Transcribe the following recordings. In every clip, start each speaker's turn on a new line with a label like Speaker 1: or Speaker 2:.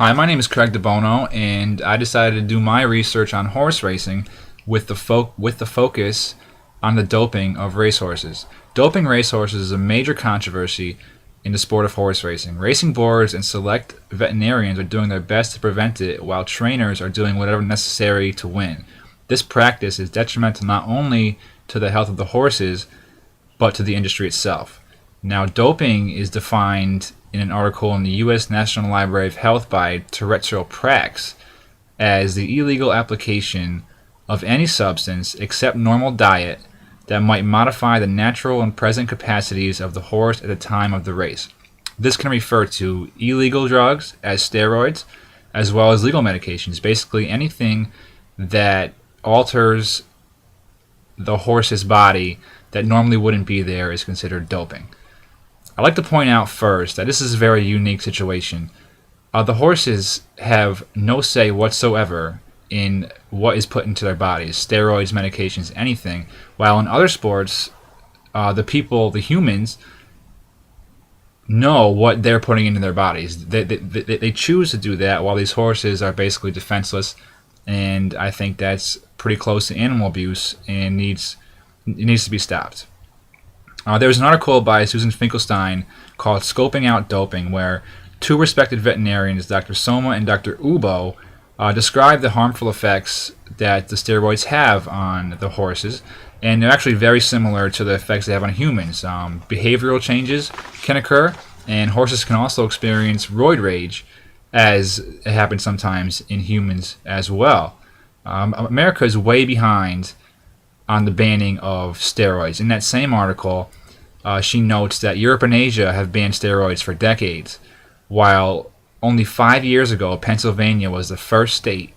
Speaker 1: Hi, my name is Craig DeBono, and I decided to do my research on horse racing with the focus on the doping of racehorses. Doping racehorses is a major controversy in the sport of horse racing. Racing boards and select veterinarians are doing their best to prevent it, while trainers are doing whatever necessary to win. This practice is detrimental not only to the health of the horses, but to the industry itself. Now, doping is defined in an article in the U.S. National Library of Health by Terrestrial Prax as the illegal application of any substance except normal diet that might modify the natural and present capacities of the horse at the time of the race. This can refer to illegal drugs as steroids, as well as legal medications. Basically, anything that alters the horse's body that normally wouldn't be there is considered doping. I'd like to point out first that this is a very unique situation. The horses have no say whatsoever in what is put into their bodies, steroids, medications, anything, while in other sports, the humans, know what they're putting into their bodies. They choose to do that, while these horses are basically defenseless, and I think that's pretty close to animal abuse and needs to be stopped. There was an article by Susan Finkelstein called Scoping Out Doping, where two respected veterinarians, Dr. Soma and Dr. Ubo, describe the harmful effects that the steroids have on the horses, and they're actually very similar to the effects they have on humans. Behavioral changes can occur, and horses can also experience roid rage, as it happens sometimes in humans as well. America is way behind on the banning of steroids. In that same article, she notes that Europe and Asia have banned steroids for decades, while only 5 years ago, Pennsylvania was the first state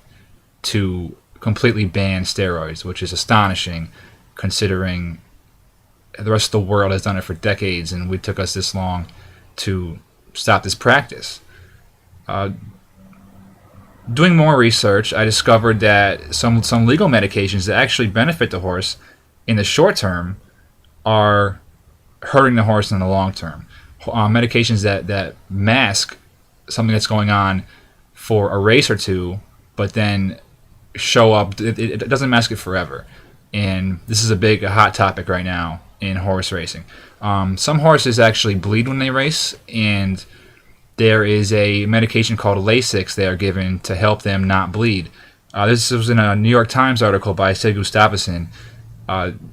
Speaker 1: to completely ban steroids, which is astonishing considering the rest of the world has done it for decades, and it took us this long to stop this practice. Doing more research, I discovered that some legal medications that actually benefit the horse in the short term are hurting the horse in the long term. Medications that mask something that's going on for a race or two, but then show up. It doesn't mask it forever. And this is a hot topic right now in horse racing. Some horses actually bleed when they race, and there is a medication called Lasix they are given to help them not bleed. This was in a New York Times article by Sid Gustafsson.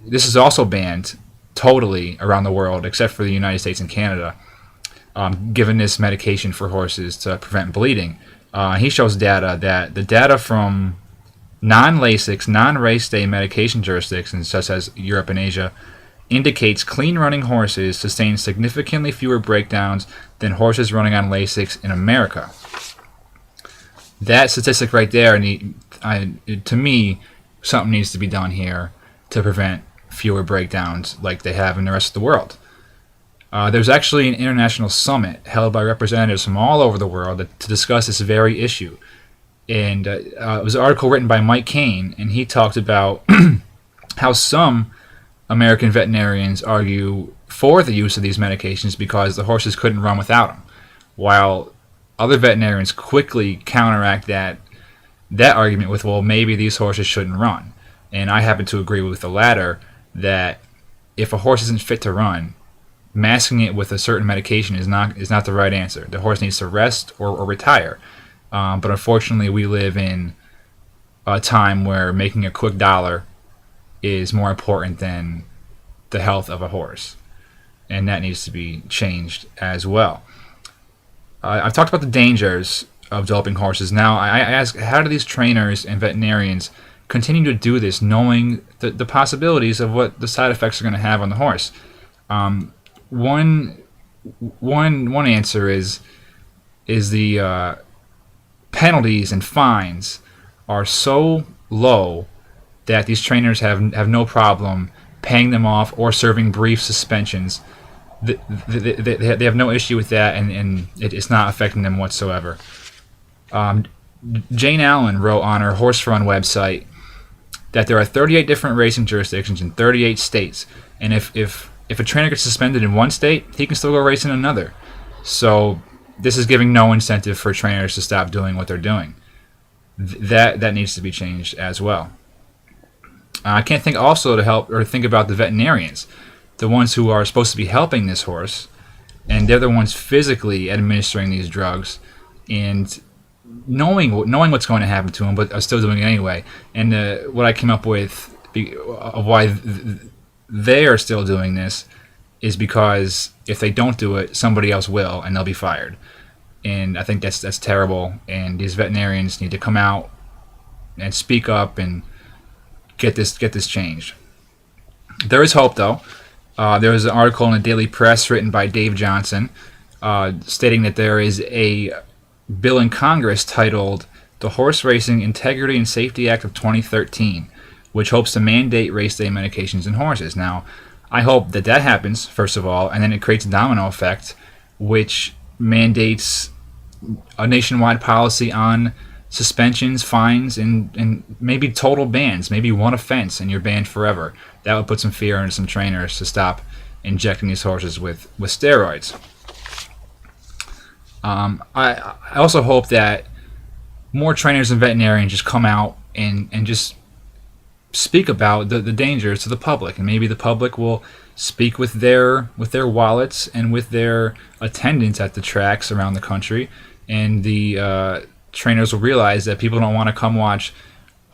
Speaker 1: This is also banned totally around the world, except for the United States and Canada, given this medication for horses to prevent bleeding. He shows data that the data from non-Lasix, non-race day medication jurisdictions, such as Europe and Asia, indicates clean running horses sustain significantly fewer breakdowns than horses running on Lasix in America. That statistic right there, to me, something needs to be done here to prevent fewer breakdowns like they have in the rest of the world. There's actually an international summit held by representatives from all over the world to discuss this very issue. And it was an article written by Mike Kane, and he talked about how some American veterinarians argue for the use of these medications because the horses couldn't run without them, while other veterinarians quickly counteract that argument with, well, maybe these horses shouldn't run. And I happen to agree with the latter, that if a horse isn't fit to run, masking it with a certain medication is not the right answer. The horse needs to rest or retire. But unfortunately, we live in a time where making a quick dollar is more important than the health of a horse, and that needs to be changed as well. I've talked about the dangers of doping horses. Now I ask, how do these trainers and veterinarians continue to do this, knowing the possibilities of what the side effects are going to have on the horse? One answer is the penalties and fines are so low that these trainers have no problem paying them off or serving brief suspensions. They have no issue with that, and it's not affecting them whatsoever. Jane Allen wrote on her Horse Run website that there are 38 different racing jurisdictions in 38 states, and if a trainer gets suspended in one state, he can still go race in another. So this is giving no incentive for trainers to stop doing what they're doing. That needs to be changed as well. I can't think also to help or think about the veterinarians, the ones who are supposed to be helping this horse, and they're the ones physically administering these drugs and knowing what's going to happen to them, but are still doing it anyway. And what I came up with of why they are still doing this is because if they don't do it, somebody else will, and they'll be fired. And I think that's terrible. And these veterinarians need to come out and speak up and get this changed. There is hope, though. There was an article in the Daily Press written by Dave Johnson stating that there is a bill in Congress titled the Horse Racing Integrity and Safety Act of 2013, which hopes to mandate race day medications in horses. Now, I hope that happens, first of all, and then it creates a domino effect, which mandates a nationwide policy on suspensions, fines, and maybe total bans, maybe one offense, and you're banned forever. That would put some fear into some trainers to stop injecting these horses with steroids. I also hope that more trainers and veterinarians just come out and just speak about the dangers to the public, and maybe the public will speak with their wallets and with their attendance at the tracks around the country, and the trainers will realize that people don't want to come watch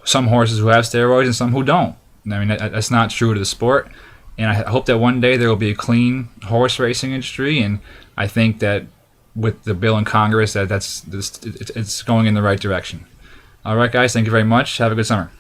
Speaker 1: some horses who have steroids and some who don't. I mean, that's not true to the sport, and I hope that one day there will be a clean horse racing industry, and I think that with the bill in Congress it's going in the right direction. All right, guys, thank you very much. Have a good summer.